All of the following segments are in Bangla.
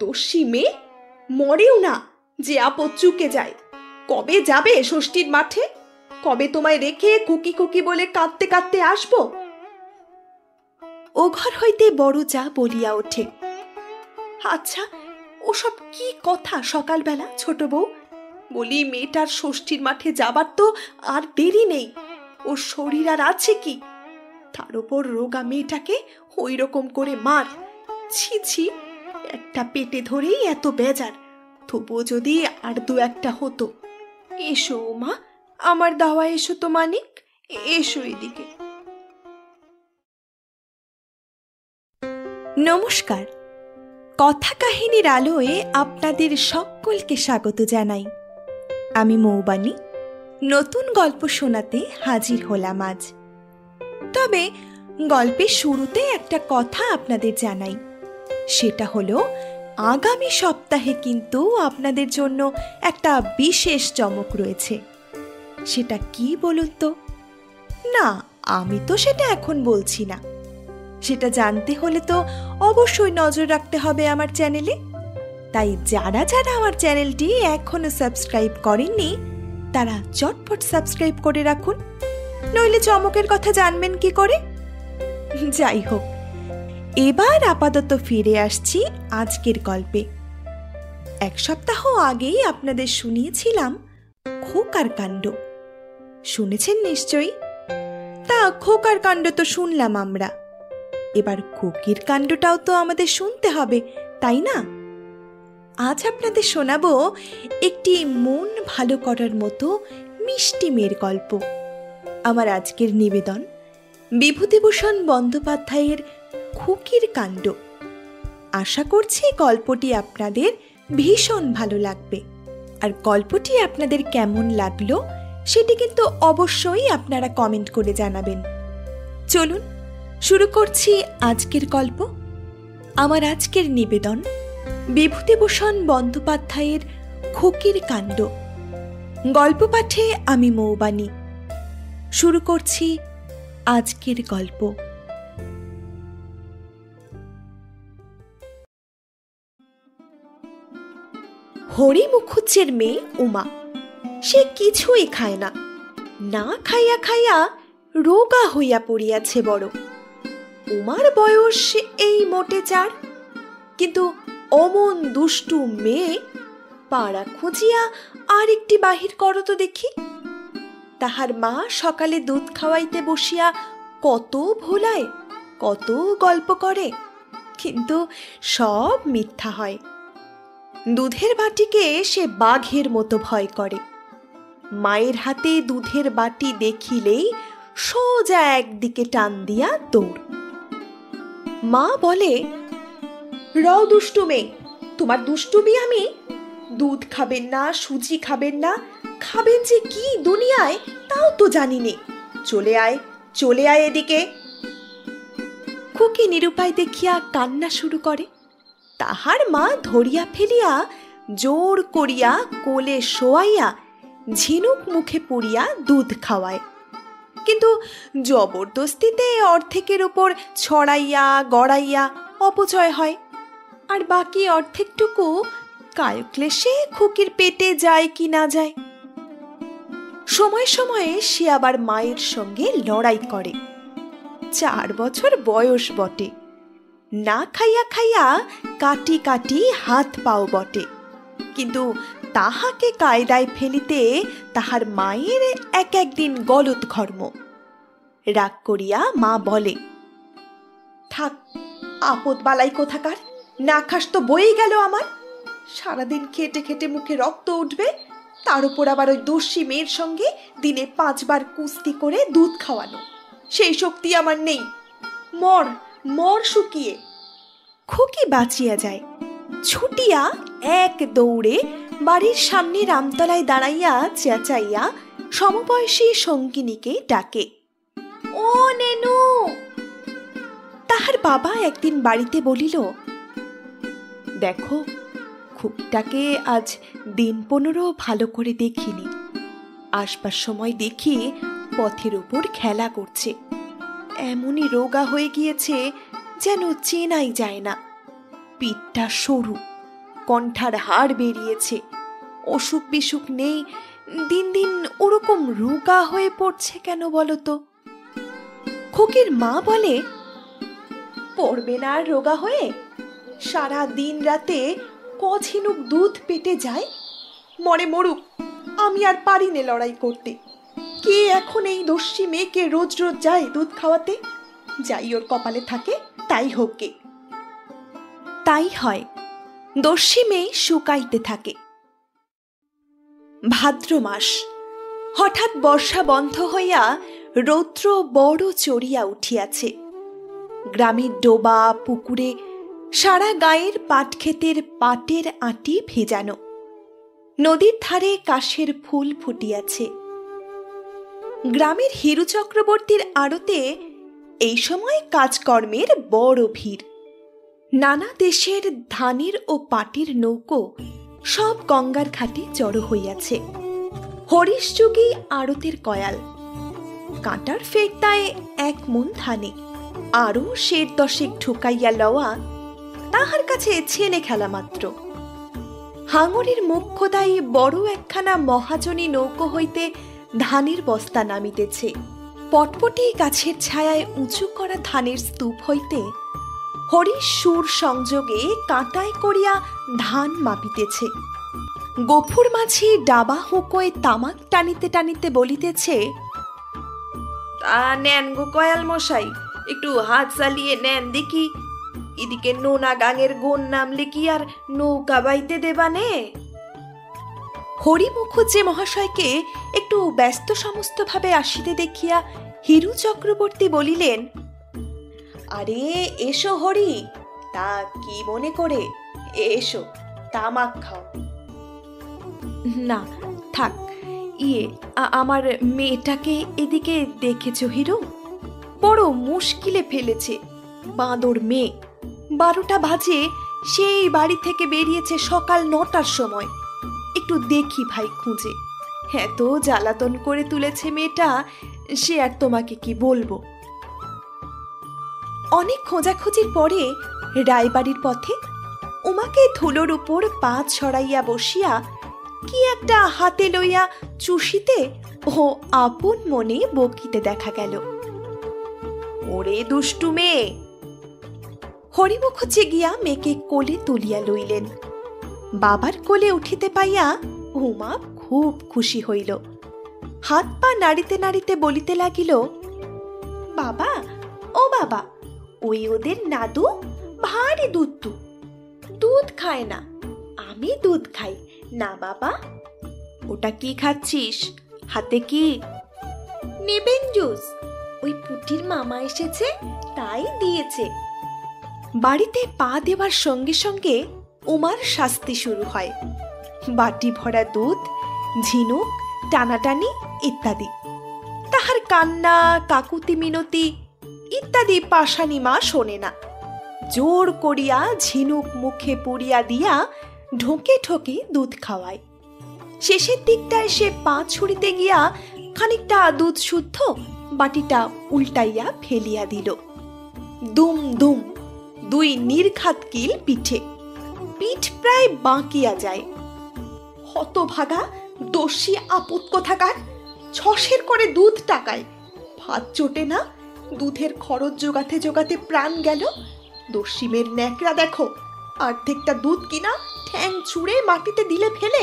দস্যি মেয়ে, মরেও না যে আপদ চুকে যায়। কবে যাবে ষষ্ঠীর মাঠে? কবে তোমায় রেখে কুকি কুকি বলে কাঁদতে কাঁদতে আসবো? ও ঘর হইতে বড় যা বলিয়া ওঠে, আচ্ছা ওসব কি কথা সকালবেলা ছোট বউ? বলি মেয়েটার ষষ্ঠীর মাঠে যাবার তো আর দেরি নেই। ওর শরীর আর আছে কি? তার উপর রোগা মেয়েটাকে ওই রকম করে মার। ছি ছি, একটা পেটে ধরেই এত বেজার, তবুও যদি আর দু একটা হতো। এসো মা, আমার দাওয়া এসো তো মানিক, এসো এদিকে। নমস্কার, কথা কাহিনীর আলোয় আপনাদের সকলকে স্বাগত জানাই। আমি মৌবানী নতুন গল্প শোনাতে হাজির হলাম আজ। তবে গল্পের শুরুতে একটা কথা আপনাদের জানাই, সেটা হলো আগামী সপ্তাহে কিন্তু আপনাদের জন্য একটা বিশেষ চমক রয়েছে। সেটা কি বলুন তো? না, আমি তো সেটা এখন বলছি না। সেটা জানতে হলে তো অবশ্যই নজর রাখতে হবে আমার চ্যানেলে। তাই যারা যারা আমার চ্যানেলটি এখনো সাবস্ক্রাইব করেননি তারা চটপট সাবস্ক্রাইব করে রাখুন, নইলে চমকের কথা জানবেন কি করে? যাই হোক, এবার আপাতত ফিরে আসছি আজকের গল্পে। এক সপ্তাহ আগেই আপনাদের শুনিয়েছিলাম খোকার কাণ্ড। শুনেছেন নিশ্চয়ই। তা খোকার কাণ্ড তো শুনলাম আমরা, এবার খুকির কাণ্ডটাও তো আমাদের শুনতে হবে, তাই না? আজ আপনাদের শোনাবো একটি মন ভালো করার মতো মিষ্টি মেয়ের গল্প। আমার আজকের নিবেদন বিভূতিভূষণ বন্দ্যোপাধ্যায়ের খুকির কাণ্ড। আশা করছি গল্পটি আপনাদের ভীষণ ভালো লাগবে। আর গল্পটি আপনাদের কেমন লাগলো সেটি কিন্তু অবশ্যই আপনারা কমেন্ট করে জানাবেন। চলুন শুরু করছি আজকের গল্প। আমার আজকের নিবেদন বিভূতিভূষণ বন্দ্যোপাধ্যায়ের খুকির কাণ্ড। গল্প পাঠে আমি মৌবানী। শুরু করছি আজকের গল্প। হরি মুখুজ্জের মেয়ে উমা, সে কিছুই খায় না, না খাইয়া খাইয়া রোগা হইয়া পড়িয়াছে বড়। উমার বয়স এই মোটে 4, কিন্তু অমন দুষ্টু মেয়ে, পাড়া খুঁজিয়া আর একটি বাহির করো তো দেখি। তাহার মা সকালে দুধ খাওয়াইতে বসিয়া কত ভোলায়, কত গল্প করে, কিন্তু সব মিথ্যা হয়। দুধের বাটিকে সে বাঘের মতো ভয় করে। মায়ের হাতে দুধের বাটি দেখিলেই সোজা একদিকে টান দিয়া দৌড়। মা বলে, রও দুষ্টু মেয়ে, তোমার দুষ্টুমি আমি। দুধ খাবেন না, সুজি খাবেন না, খাবেন যে কি দুনিয়ায় তাও তো জানি নে। চলে আয়, চলে আয় এদিকে। খুকি নিরুপায় দেখিয়া কান্না শুরু করে। তাহার মা ধরিয়া ফেলিয়া জোর করিয়া কোলে শোয়াইয়া ঝিনুক মুখে পুড়িয়া দুধ খাওয়ায়, কিন্তু জবরদস্তিতে অর্ধেকের উপর ছড়াইয়া গড়াইয়া অপচয় হয়, আর বাকি অর্ধেকটুকু কায়ক্লেশে খুকির পেটে যায় কি না যায়। সময়ে সময়ে সে আবার মায়ের সঙ্গে লড়াই করে। 4 বছর বয়স বটে, না খাইয়া খাইয়া কাটি কাটি হাত পাও বটে, কিন্তু তাহাকে কায়দায় ফেলিতে তাহার মায়ের এক একদিন গলত ঘর্ম। রাগ করিয়া মা বলে, থাক, আপদ বালাই কোথাকার, না খাস তো বই গেল আমার। সারাদিন খেটে খেটে মুখে রক্ত উঠবে, তার উপর আবার ওই দস্যি মেয়ের সঙ্গে দিনে 5 বার কুস্তি করে দুধ খাওয়ানো, সেই শক্তি আমার নেই। মর মর শুকিয়ে। খুকি বাঁচিয়া যায়। ছুটিয়া এক দৌড়ে বাড়ির সামনে রামতলায় দাঁড়াইয়া চেঁচাইয়া সমবয়সী সঙ্গিনীকে ডাকে, ও নেনু। তাহার বাবা একদিন বাড়িতে বলিল, দেখো, খুকিটাকে আজ দিন 15 ভালো করে দেখিনি। আসবার সময় দেখি পথের উপর খেলা করছে, এমনই রোগা হয়ে গিয়েছে যেন চেনাই যায় না। পিঠটা সরু, কণ্ঠার হাড় বেরিয়েছে, অসুখ বিসুখ নেই, দিন দিন ওরকম রোগা হয়ে পড়ছে কেন বলো তো? খুকির মা বলে, পড়বে না আর রোগা হয়ে? সারা দিন রাতে কঝিনুক দুধ পেটে যায়, মরে মরুক, আমি আর পারি নে লড়াই করতে। কে এখন এই দস্যি মেয়েকে রোজ রোজ যায় দুধ খাওয়াতে? যাই ওর কপালে থাকে তাই হোক গে। তাই হয়, দস্যি মেয়ে শুকাইতে থাকে। ভাদ্র মাস, হঠাৎ বর্ষা বন্ধ হইয়া রৌদ্র বড় চড়িয়া উঠিয়াছে। গ্রামের ডোবা পুকুরে সারা গায়ের পাটক্ষেতের পাটের আঁটি ভেজানো, নদীর ধারে কাশের ফুল ফুটিয়াছে। গ্রামের হিরু চক্রবর্তীর আড়তে এই সময় কাজকর্মের বড় ভিড়। নানা দেশের ধানের ও পাটের নৌকো সব গঙ্গার ঘাটে জড়ো হইয়াছে। হরিশ যুগী আড়তের কয়াল, কাঁটার ফেরতায় 1 মণ ধানে আরও 10 ঢুকাইয়া লওয়া তাহার কাছে ছেলে খেলা মাত্র। হাঙরের মুখ্যদায়ী বড় একখানা মহাজনী নৌকো হইতে ধানের বস্তা নামিতেছে। পটপটি গাছের ছায়ায় উঁচু করা ধানের স্তূপ হইতে হরিশ সুর সংযোগে কাঁটায় করিয়া ধান মাপিতেছে। গফুর মাঝি ডাবা হুঁকোয় তামাক টানিতে টানিতে বলিতেছে, তা নেন গো কয়াল মশাই, একটু হাত চালিয়ে নেন দেখি, এদিকে নোনা গাঙের গোন নামলে কি আর নৌকা বাইতে দেবানে? হরি মুখুজ্জে মহাশয়কে একটু ব্যস্ত সমস্ত ভাবে আসিতে দেখিয়া হিরু চক্রবর্তী বলিলেন, আরে এসো হরি, তা কি মনে করে? এসো, তামাক খাও। না থাক, আমার মেয়েটাকে এদিকে দেখেছো হিরু? বড় মুশকিলে ফেলেছে, বাঁদর মেয়ে। 12টা বাজে, সেই বাড়ি থেকে বেরিয়েছে সকাল 9টার সময়। একটু দেখি ভাই খুঁজে, এত জ্বালাতন করে তুলেছে মেয়েটা, সে আর তোমাকে কি বলবো। অনেক খোঁজাখুঁজির পরে রায়বাড়ির পথে উমাকে ধুলোর উপর পা ছড়াইয়া বসিয়া কি একটা হাতে লইয়া চুষিতে ও আপন মনে বকিতে দেখা গেল। ওরে দুষ্টু মেয়ে! হরিমুখুজ্জে গিয়া মেয়েকে কোলে তুলিয়া লইলেন। বাবার কোলে উঠিতে পাইয়া উমা খুব খুশি হইল। হাত পা নাড়িতে নাড়িতে বলিতে লাগিল, বাবা, ও বাবা, ওই ওদের নাদু ভারী দুধ, দুধ খায় না, আমি দুধ খাই না বাবা। ওটা কি খাচ্ছিস? হাতে কি? নেবেন জুস, ওই পুটির মামা এসেছে তাই দিয়েছে। বাড়িতে পা দেওয়ার সঙ্গে সঙ্গে উমার শাস্তি শুরু হয়। বাটি ভরা দুধ, ঝিনুক, টানাটানি ইত্যাদি। তাহার কান্না, কাকুতি মিনতি ইত্যাদি পাশানি মা শোনে না। জোর করিয়া ঝিনুক মুখে পুরিয়া দিয়া ঢোকে ঢোকে দুধ খাওয়ায়। শেষের দিকটায় সে পা ছুঁড়িতে গিয়া খানিকটা দুধ শুদ্ধ বাটিটা উল্টাইয়া ফেলিয়া দিল। দুম দুম 2 নির্ঘাত কিল পিঠে, পিঠ প্রায় বাঁকিয়া যায়। হতভাগা দস্যি আপুত কোথাকার, 6 করে দুধ টাকায়, ভাত জোটে না, দুধের খরচ জোগাতে জোগাতে প্রাণ গেল। দস্যিমের ন্যাকড়া দেখো, অর্ধেকটা দুধ কিনা ঠ্যাং ছুঁড়ে মাটিতে দিলে ফেলে।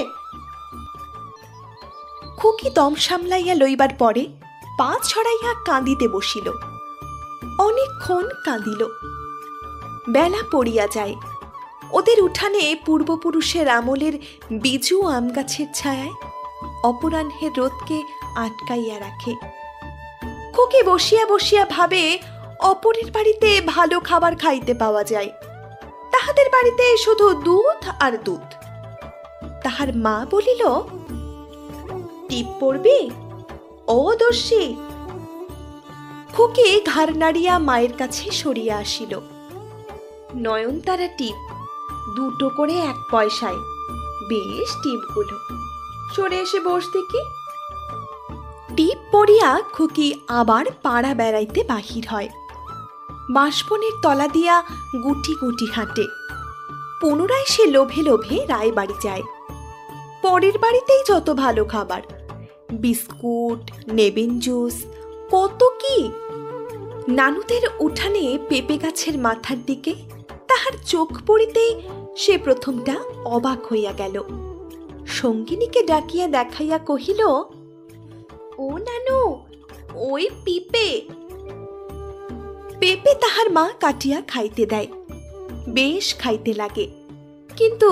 খুকি দম সামলাইয়া লইবার পরে পা ছড়াইয়া কাঁদিতে বসিল। অনেকক্ষণ কাঁদিল। বেলা পড়িয়া যায়। ওদের উঠানে পূর্বপুরুষের আমলের বিজু আম গাছের ছায়ায় অপরাহ্নের রোদকে আটকাইয়া রাখে। খুকি বসিয়া বসিয়া ভাবে, অপরের বাড়িতে ভালো খাবার খাইতে পাওয়া যায়, তাহাদের বাড়িতে শুধু দুধ আর দুধ। তাহার মা বলিল, টিপ পড়বি ও দস্যি? খুকি ঘাড় নাড়িয়া মায়ের কাছে সরিয়া আসিল। নয়নতারা টিপ, 2 করে 1 পয়সায়, বেশ টিপগুলো, সরে এসে বস দেখি। টিপ পড়িয়া খুকি আবার পাড়া বেড়াইতে বাহির হয়। বাঁশবনের তলা দিয়া গুটি গুটি হাঁটে। পুনরায় সে লোভে লোভে রায়বাড়ি যায়। পরের বাড়িতেই যত ভালো খাবার, বিস্কুট, নেবেন জুস, কত কি। নানুদের উঠানে পেঁপে গাছের মাথার দিকে তাহার চোখ পড়িতেই সে প্রথমটা অবাক হইয়া গেল। সঙ্গিনীকে ডাকিয়া দেখাইয়া কহিল, ও নানু, ওই পিঁপে। পেঁপে তাহার মা কাটিয়া খাইতে দেয়, বেশ খাইতে লাগে, কিন্তু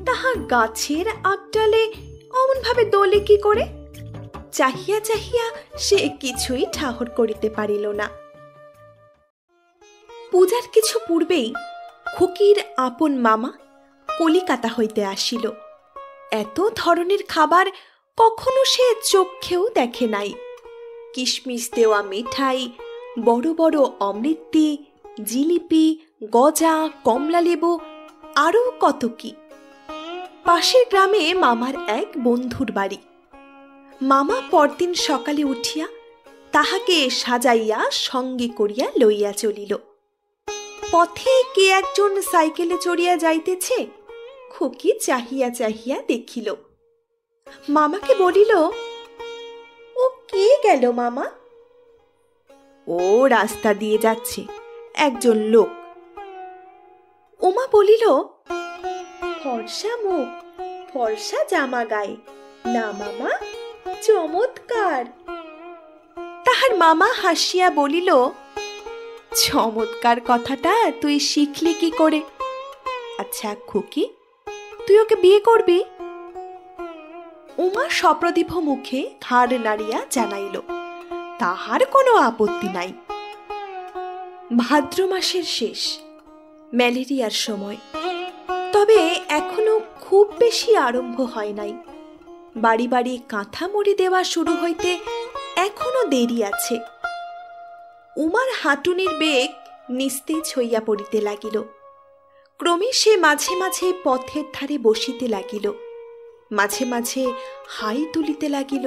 তাহা গাছের আবডালে অমন ভাবে দোলে কি করে? চাহিয়া চাহিয়া সে কিছুই ঠাহর করিতে পারিল না। পূজার কিছু পূর্বেই খুকির আপন মামা কলিকাতা হইতে আসিল। এত ধরনের খাবার কখনো সে চোখেও দেখে নাই। কিশমিশ দেওয়া মিঠাই, বড় বড় অমৃতি, জিলিপি, গজা, কমলা লেবু, আরও কত কি। পাশের গ্রামে মামার এক বন্ধুর বাড়ি। মামা পরদিন সকালে উঠিয়া তাহাকে সাজাইয়া সঙ্গে করিয়া লইয়া চলিল। পথে কে একজন সাইকেলে চড়িয়া যাইতেছে, খুকি চাহিয়া চাহিয়া দেখিল। মামাকে বলিল, ও কে গেল মামা? ও রাস্তা দিয়ে যাচ্ছে একজন লোক। ওমা বলিল, ফর্সা মুখ, ফর্সা জামা গায়ে, না মামা, চমৎকার। তাহার মামা হাসিয়া বলিল, চমৎকার কথাটা তুই শিখলি কি করে? আচ্ছা খুকি, তুই ওকে বিয়ে করবি? উমা সপ্রদীপ মুখে ঘাড় নাড়িয়া জানাইল, তাহার কোনো আপত্তি নাই। ভাদ্র মাসের শেষ, ম্যালেরিয়ার সময়, তবে এখনো খুব বেশি আরম্ভ হয় নাই। বাড়ি বাড়ি কাঁথা মুড়ি দেওয়া শুরু হইতে এখনো দেরি আছে। উমার হাঁটুনির বেগ নিস্তেজ হইয়া পড়িতে লাগিল। ক্রমে সে মাঝে মাঝে পথের ধারে বসিতে লাগিল, মাঝে মাঝে হাই তুলিতে লাগিল।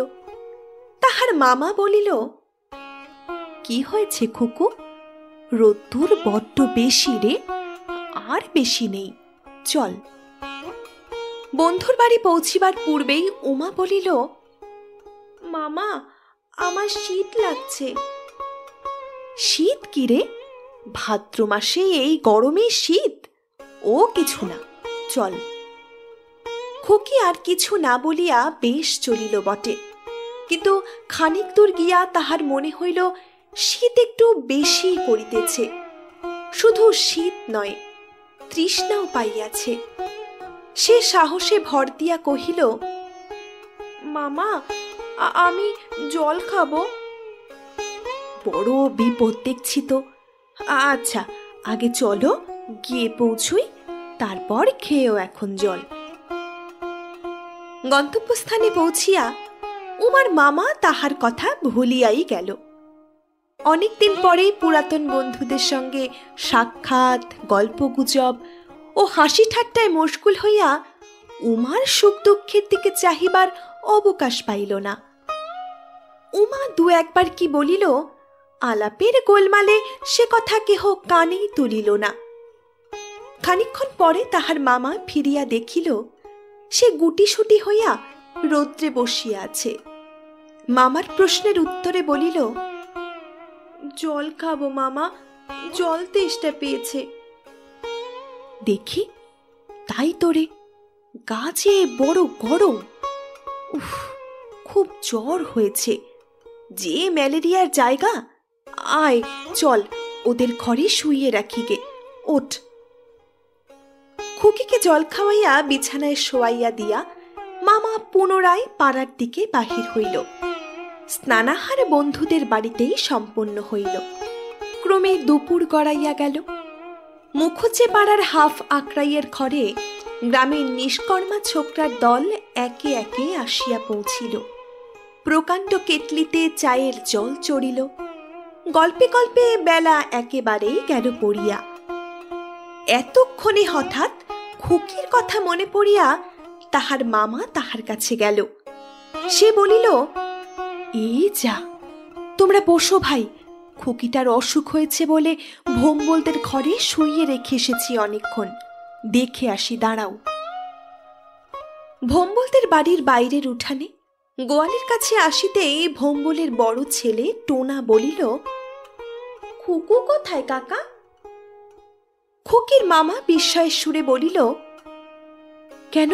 তাহার মামা বলিল, কি হয়েছে খুকু? রোদ্দুর বড্ড বেশি রে, আর বেশি নেই, চল। বন্ধুর বাড়ি পৌঁছিবার পূর্বেই উমা বলিল, মামা, আমার শীত লাগছে। শীত কি রে? ভাদ্র মাসে এই গরমে শীত? ও কিছু না, চল। খুকি আর কিছু না বলিয়া বেশ চলিল বটে, কিন্তু খানিক দূর গিয়া তাহার মনে হইল শীত একটু বেশি করিতেছে। শুধু শীত নয়, তৃষ্ণাও পাইয়াছে। সে সাহসে ভর দিয়া কহিল, মামা, আমি জল খাবো। বড় বিপদ দেখছি তো। আচ্ছা, আগে চলো, গিয়ে পৌঁছই, তারপর খেয়েও এখন জল। গন্তব্যস্থানে পৌঁছিয়া উমার মামা তাহার কথা ভুলিয়াই গেল। অনেকদিন পরেই পুরাতন বন্ধুদের সঙ্গে সাক্ষাৎ, গল্পগুজব ও হাসি ঠাট্টায় মশগুল হইয়া উমার সুখ দুঃখের দিকে চাহিবার অবকাশ পাইল না। উমা দু একবার কি বলিল, আলাপের গোলমালে সে কথা কেহ কানেই তুলিল না। খানিকক্ষণ পরে তাহার মামা ফিরিয়া দেখিল সে গুটিসুটি হইয়া রৌদ্রে বসিয়া আছে। মামার প্রশ্নের উত্তরে বলিল, জল খাবো মামা, জল তেষ্টা পেয়েছে। দেখি, তাই তোরে, গা যে বড় গরম। উফ, খুব জ্বর হয়েছে, যে ম্যালেরিয়ার জায়গা। আয় চল, ওদের ঘরে শুইয়ে রাখি গে, ওঠ। খুকিকে জল খাওয়াইয়া বিছানায় শোয়াইয়া দিয়া মামা পুনরায় পাড়ার দিকে বাহির হইল। স্নানাহার বন্ধুদের বাড়িতেই সম্পন্ন হইল। ক্রমে দুপুর গড়াইয়া গেল। মুখুজ্জে পাড়ার হাফ আকরাইয়ের ঘরে গ্রামের নিষ্কর্মা ছোকরার দল একে একে আসিয়া পৌঁছিল। প্রকাণ্ড কেটলিতে চায়ের জল চড়িল। গল্পে গল্পে বেলা একেবারেই গেল পড়িয়া। এতক্ষণে হঠাৎ খুকির কথা মনে পড়িয়া তাহার মামা তাহার কাছে গেল। সে বলিল, এই যা, তোমরা বসো ভাই, খুকিটার অসুখ হয়েছে বলে ভোম্বলদের ঘরে শুইয়ে রেখে এসেছি অনেকক্ষণ। দেখে আসি, দাঁড়াও। ভোম্বলদের বাড়ির বাইরের উঠানে গোয়ালের কাছে আসিতেই ভোম্বলের বড় ছেলে টোনা বলিল, খুকু কোথায় কাকা? খুকির মামা বিস্ময়ের সুরে বলিল, কেন,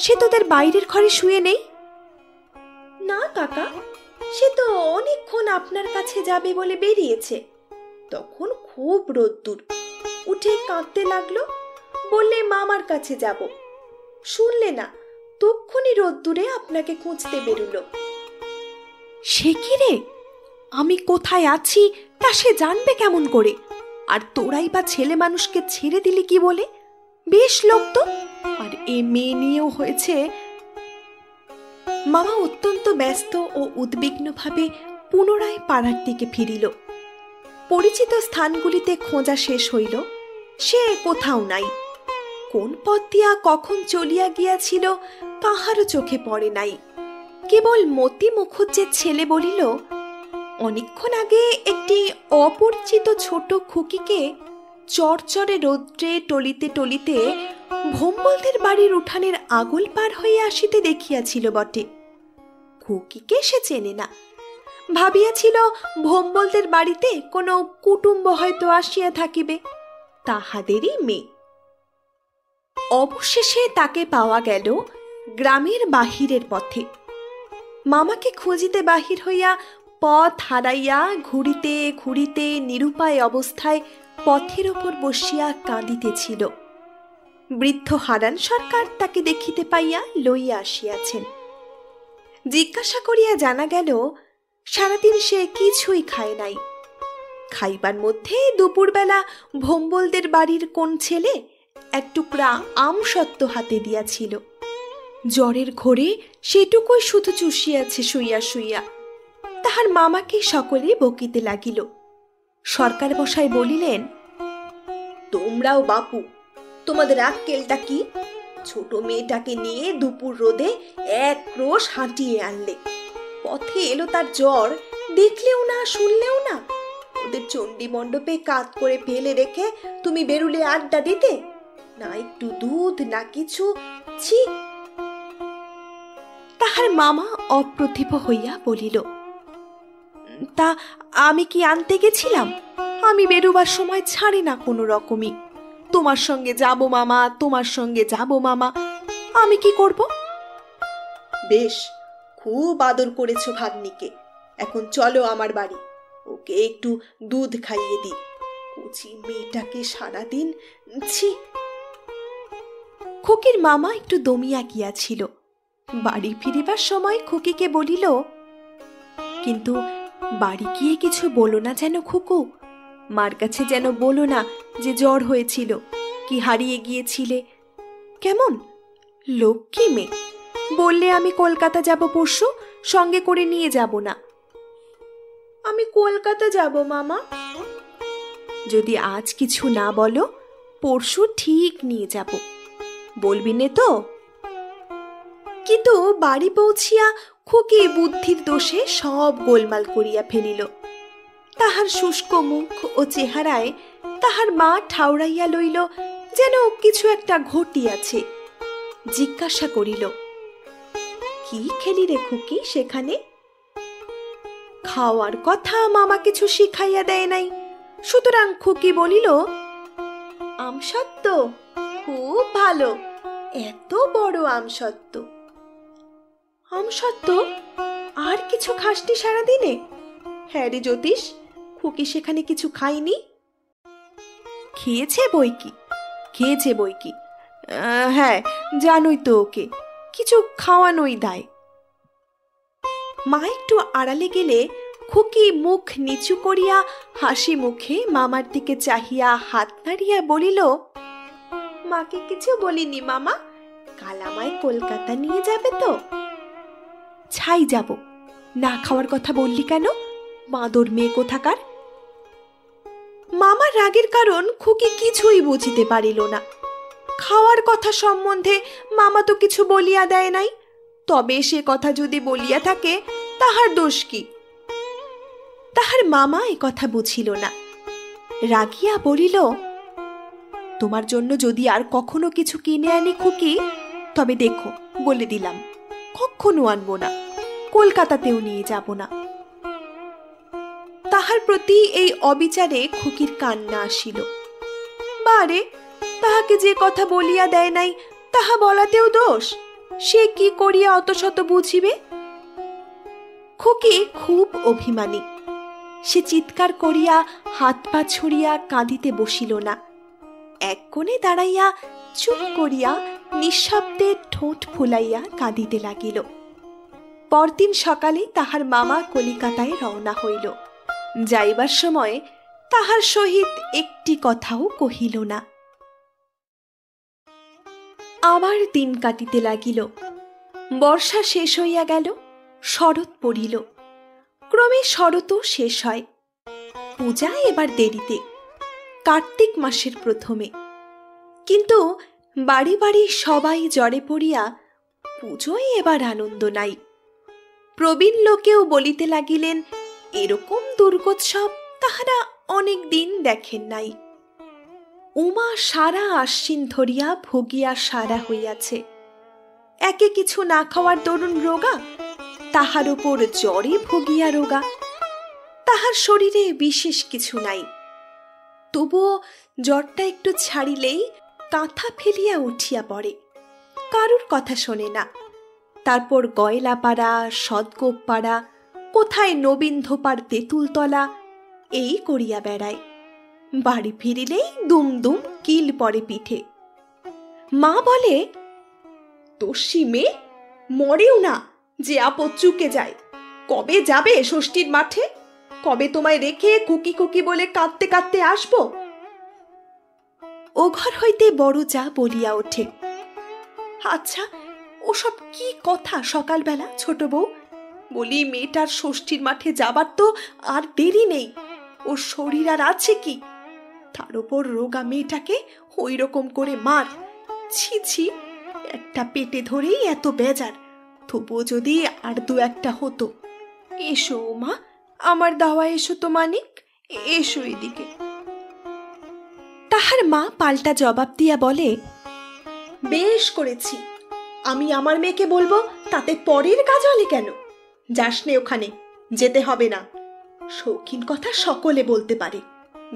সে তোদের বাইরের ঘরে শুয়ে নেই? না কাকা, সে তো অনেকক্ষণ আপনার কাছে যাবে বলে বেরিয়েছে। তখন খুব রোদ্দুর, উঠে কাঁদতে লাগলো, বললে মামার কাছে যাব। শুনলে না, তক্ষুনি রোদ্দুরে আপনাকে খুঁজতে বেরুলো। সে কি রে, আমি কোথায় আছি তা সে জানবে কেমন করে? আর তোরাই বা ছেলে মানুষকে ছেড়ে দিলি কি বলে? বেশ লোক তো, আর এ মেয়ে নিয়েও হয়েছে। মামা অত্যন্ত ব্যস্ত ও উদ্বিগ্নভাবে পুনরায় পাড়ার দিকে ফিরিল। পরিচিত স্থানগুলিতে খোঁজা শেষ হইল, সে কোথাও নাই। কোন পথ দিয়া কখন চলিয়া গিয়াছিল কাহারও চোখে পড়ে নাই। কেবল মতি মুখুজ্জের ছেলে বলিল, অনেকক্ষণ আগে একটি অপরিচিত ছোট খুকিকে চরচরে রৌদ্রে টলিতে টলিতে ভোম্বলদের বাড়ির উঠানের আগল পার হইয়া আসিতে দেখিয়াছিল বটে। খুকিকে সে চেনে না, ভাবিয়াছিল ভোম্বলদের বাড়িতে কোনো কুটুম্ব হয়তো আসিয়া থাকিবে, তাহাদেরই মেয়ে। অবশেষে তাকে পাওয়া গেল গ্রামের বাহিরের পথে। মামাকে খুঁজিতে বাহির হইয়া পথ হারাইয়া ঘুরিতে ঘুরিতে নিরুপায় অবস্থায় পথের ওপর বসিয়া কাঁদিতেছিল। বৃদ্ধ হারান সরকার তাকে দেখিতে পাইয়া লইয়া আসিয়াছেন। জিজ্ঞাসা করিয়া জানা গেল, সারাদিন সে কিছুই খায় নাই। খাইবার মধ্যে দুপুরবেলা ভোম্বলদের বাড়ির কোন ছেলে এক টুকরা আমসত্ত্ব হাতে দিয়াছিল। জ্বরের ঘোরে সেটুকুই শুধু চুষিয়াছে শুইয়া শুইয়া। তাহার মামাকে সকলে বকিতে লাগিল। সরকার মশাই বলিলেন, তোমরাও বাপু, তোমাদের আক্কেলটা কি? ছোট মেয়েটাকে নিয়ে দুপুর রোদে এক ক্রোশ হাঁটিয়ে আনলে, পথে এলো তার জ্বর, দেখলেও না শুনলেও না। ওদের চণ্ডী মণ্ডপে কাত করে ফেলে রেখে তুমি বেরুলে আড্ডা দিতে, না একটু দুধ না কিছু। ছি! তাহার মামা অপ্রতিভ হইয়া বলিল, তা আমি কি আনতে গেছিলাম? আমি বেরুবার সময় ছাড়ি না কোনো রকমই। তোমার সঙ্গে যাব মামা, তোমার সঙ্গে যাব মামা, আমি কি করব? বেশ, খুব আদর করেছো ভাগ্নিকে। এখন চলো আমার বাড়ি, ওকে একটু দুধ খাইয়ে দিই। কুচি মেয়েটাকে সারাদিন। ছি! খুকির মামা একটু দমিয়া গিয়াছিল। বাড়ি ফিরিবার সময় খুকিকে বলিল, কিন্তু বাড়ি গিয়ে কিছু বলো না যেন খুকু। মার কাছে যেন বলো না যে জ্বর হয়েছিল, কি হারিয়ে গিয়েছিলে। কেমন লক্ষ্মী মেয়ে, বললে আমি কলকাতা যাব পরশু, সঙ্গে করে নিয়ে যাব না। আমি কলকাতা যাব মামা। যদি আজ কিছু না বলো, পরশু ঠিক নিয়ে যাব। বলবি নে তো? কিন্তু বাড়ি পৌঁছিয়া খুকি বুদ্ধির দোষে সব গোলমাল করিয়া ফেলিল। তাহার শুষ্ক মুখ ও চেহারায় তাহার মা ঠাউরাইয়া লইল যেন কিছু একটা ঘটিয়াছে। জিজ্ঞাসা করিল, কি খেলি রে খুকি সেখানে? খাওয়ার কথা মামা কিছু শিখাইয়া দেয় নাই, সুতরাং খুকি বলিল, আমসত্ত্ব খুব ভালো, এত বড় আমসত্ত্ব। আমসত্ত্ব? আর কিছু খাসনি সারাদিনে? হ্যাঁ রে জ্যোতিষ, খুকি সেখানে কিছু খাইনি। খেয়েছে বই কি, খেয়েছে বই কি। হ্যাঁ, জানোই তো, ওকে কিছু খাওয়ানোই দায়। মা একটু আড়ালে গেলে খুকি মুখ নিচু করিয়া হাসি মুখে মামার দিকে চাহিয়া হাত নাড়িয়া বলিল, মাকে কিছু বলিনি মামা, কাল আমায় কলকাতা নিয়ে যাবে তো? ছাই যাব, না খাওয়ার কথা বললি কেন, বাঁদর মেয়ে কোথাকার। মামার রাগের কারণ খুকি কিছুই বুঝিতে পারিল না। খাওয়ার কথা সম্বন্ধে মামা তো কিছু বলিয়া দেয় নাই, তবে সে কথা যদি বলিয়া থাকে তাহার দোষ কি? তাহার মামা এ কথা বুঝিল না, রাগিয়া বলিল, তোমার জন্য যদি আর কখনো কিছু কিনে আনি খুকি, তবে দেখো বলে দিলাম কখনো আনবো না, কলকাতাতেও নিয়ে যাব না। তাহার প্রতি এই অবিচারে খুকির কান্না আসিল। বারে, তাহাকে যে কথা বলিয়া দেয় নাই তাহা বলাতেও দোষ, সে কি করিয়া অত শত বুঝিবে? খুকি খুব অভিমানী। সে চিৎকার করিয়া হাত পা ছুড়িয়া কাঁদিতে বসিল না, এক কোণে দাঁড়াইয়া চুপ করিয়া নিঃশব্দে ঠোঁট ফুলাইয়া কাঁদিতে লাগিল। পরদিন সকালে তাহার মামা কলিকাতায় রওনা হইল। যাইবার সময় তাহার সহিত একটি কথাও কহিল না। আবার দিন কাটিতে লাগিল। বর্ষা শেষ হইয়া গেল, শরৎ পড়িল। ক্রমে শরৎও শেষ হয়। পূজা এবার দেরিতে, কার্তিক মাসের প্রথমে। কিন্তু বাড়ি বাড়ি সবাই জ্বরে পড়িয়া পুজোয় এবার আনন্দ নাই। প্রবীণ লোকেও বলিতে লাগিলেন এরকম দুর্গোৎসব তাহারা অনেক দিন দেখেন নাই। উমা সারা আশ্বিন ধরিয়া ভোগিয়া সারা হইয়াছে। একে কিছু না খাওয়ার দরুন রোগা, তাহার উপর জ্বরে ভোগিয়া রোগা। তাহার শরীরে বিশেষ কিছু নাই, তবুও জ্বরটা একটু ছাড়িলেই কাঁথা ফেলিয়া উঠিয়া পড়ে, কারুর কথা শোনে না। তারপর গয়লাপাড়া, সদগোপপাড়া, কোথায় নবীন ধোপার তেঁতুলতলা, এই করিয়া বেড়ায়। বাড়ি ফিরিলেই দুম দুম কিল পড়ে পিঠে। মা বলে, দস্যি মেয়ে, মরেও না যে আপদ চুকে যায়। কবে যাবে ষষ্ঠীর মাঠে? কবে তোমায় রেখে খুকি খুকি বলে কাঁদতে কাঁদতে আসবো? ও ঘর হইতে বড় যা বলিয়া ওঠে, আচ্ছা ওসব কি কথা সকালবেলা ছোট বউ? বলি মেয়েটার ষষ্ঠীর মাঠে যাবার তো আর দেরি নেই, ওর শরীর আর আছে কি? তার উপর রোগা মেয়েটাকে ওই রকম করে মার। ছি ছি, একটা পেটে ধরেই এত বেজার, তবুও যদি আর দু একটা হতো। এসো মা, আমার দাওয়া এসো তো মানিক, এসো এদিকে। তাহার মা পাল্টা জবাব দিয়া বলে, বেশ করেছি, আমি আমার মেয়েকে বলবো, তাতে পরের কাজ হলে কেন? যাস নে ওখানে, যেতে হবে না। শৌখিন কথা সকলে বলতে পারে,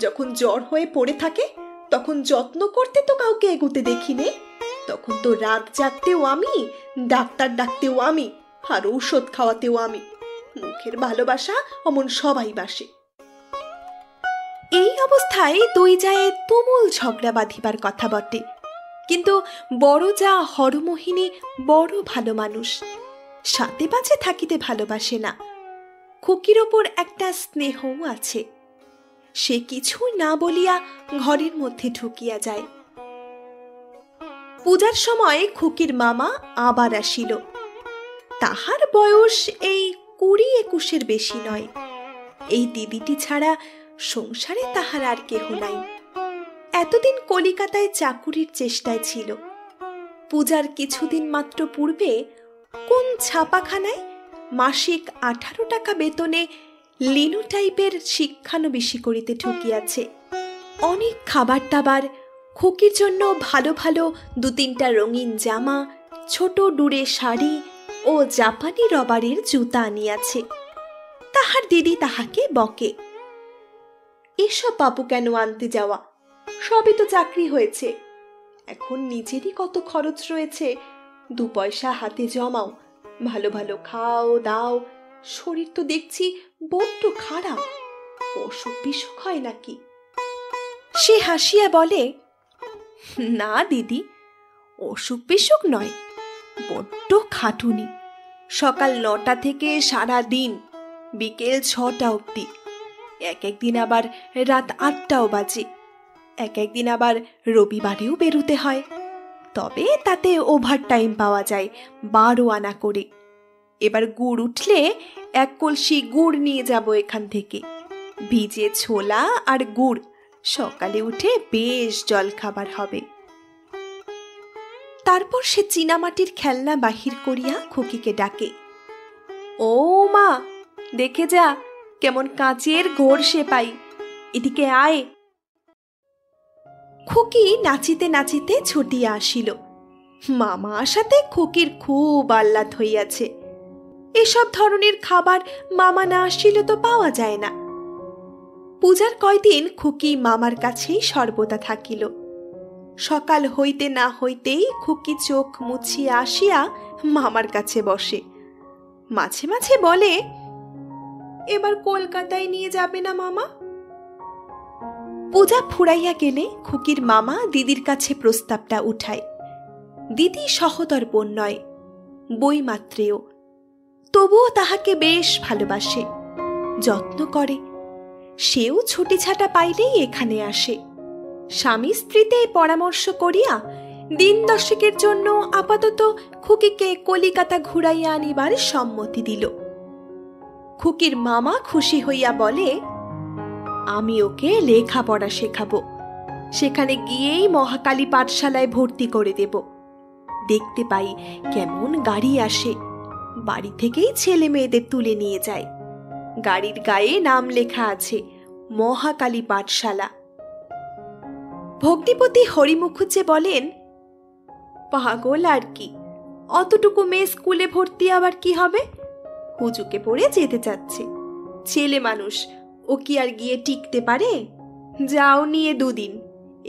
যখন জ্বর হয়ে পড়ে থাকে তখন যত্ন করতে তো কাউকে এগুতে দেখিনি। তখন তো রাত জাগতেও আমি, ডাক্তার ডাকতেও আমি, আর ঔষধ খাওয়াতেও আমি। মুখের ভালোবাসা অমন সবাই বাসে। এই অবস্থায় দুই জায়ে তুমুল ঝগড়া বাঁধিবার কথা বটে, কিন্তু বড় যা হরমোহিনী বড় ভালো মানুষ, সাথে পাছে থাকিতে ভালোবাসে না। খুকির ওপর একটা স্নেহও আছে। সে কিছু না বলিয়া ঘরের মধ্যে ঢুকিয়া যায়। পূজার সময় খুকির মামা আবার আসিল। তাহার বয়স এই 20-21 বেশি নয়। এই দিদিটি ছাড়া সংসারে তাহার আর কেহ নাই। এতদিন কলিকাতায় চাকুরির চেষ্টায় ছিল। পূজার কিছুদিন মাত্র পূর্বে কোন ছাপাখানায় মাসিক 18 টাকা বেতনে লিনু টাইপের শিক্ষানবিশি করিতে ঢুকিয়াছে। অনেক খাবার দাবার, খুকির জন্য ভালো ভালো 2-3টা রঙিন জামা, ছোট ডুরে শাড়ি ও জাপানি রবারের জুতা আনিয়াছে। তাহার দিদি তাহাকে বকে, এসব বাবু কেন আনতে যাওয়া? সবই তো চাকরি হয়েছে, এখন নিজেরই কত খরচ রয়েছে। 2 পয়সা হাতে জমাও, ভালো ভালো খাও দাও। শরীর তো দেখছি বড্ড খারাপ, অসুখ বিসুখ হয় নাকি? সে হাসিয়া বলে, না দিদি, অসুখ বিসুখ নয়, বড্ড খাটুনি। সকাল 9টা থেকে সারা দিন বিকেল 6টা অবধি, এক একদিন আবার রাত 8টাও বাজে, এক একদিন আবার রবিবারেও বেরোতে হয়। তবে তাতে ওভার টাইম পাওয়া যায় 12 আনা করে। এবার গুড় উঠলে 1 কলসি গুড় নিয়ে যাব এখান থেকে। ভিজে ছোলা আর গুড়, সকালে উঠে বেশ জল খাবার হবে। তারপর সে চীনামাটির খেলনা বাহির করিয়া খুকিকে ডাকে, ও মা, দেখে যা কেমন কাঁচের ঘোর সে পাই, এদিকে আয়। খুকি নাচিতে নাচিতে ছুটিয়া আসিল। মামা আসাতে খুকির খুব আহ্লাদ হইয়াছে। এসব ধরনের খাবার মামা না আসিলে তো পাওয়া যায় না। পূজার কয়দিন খুকি মামার কাছেই সর্বদা থাকিল। সকাল হইতে না হইতেই খুকি চোখ মুছিয়া আসিয়া মামার কাছে বসে। মাঝে মাঝে বলে, এবার কলকাতায় নিয়ে যাবে না মামা? পূজা ফুরাইয়া গেলে খুকির মামা দিদির কাছে প্রস্তাবটা উঠায়। দিদি সহোদর বোন নয়, বইমাত্রেও, তবুও তাহাকে বেশ ভালোবাসে, যত্ন করে। সেও ছুটি ছাটা পাইলেই এখানে আসে। স্বামী স্ত্রীতে পরামর্শ করিয়া দিন দশেকের জন্য আপাতত খুকিকে কলিকাতা ঘুরাইয়া আনিবার সম্মতি দিল। খুকির মামা খুশি হইয়া বলে, আমি ওকে লেখাপড়া শেখাবো, সেখানে গিয়েই মহাকালী পাঠশালায় ভর্তি করে দেব। দেখতে পাই কেমন গাড়ি আসে, বাড়ি থেকেই ছেলে মেয়েদের তুলে নিয়ে যায়। গাড়ির গায়ে নাম লেখা আছে মহাকালী পাঠশালা। ভক্তিপতি হরি মুখুজ্জে বলেন, পাগল আর কি, অতটুকু মেয়ে স্কুলে ভর্তি আবার কি হবে? হুজুকে পড়ে যেতে চাচ্ছে, ছেলে মানুষ, ও কি আর গিয়ে টিকতে পারে? যাও নিয়ে 2 দিন,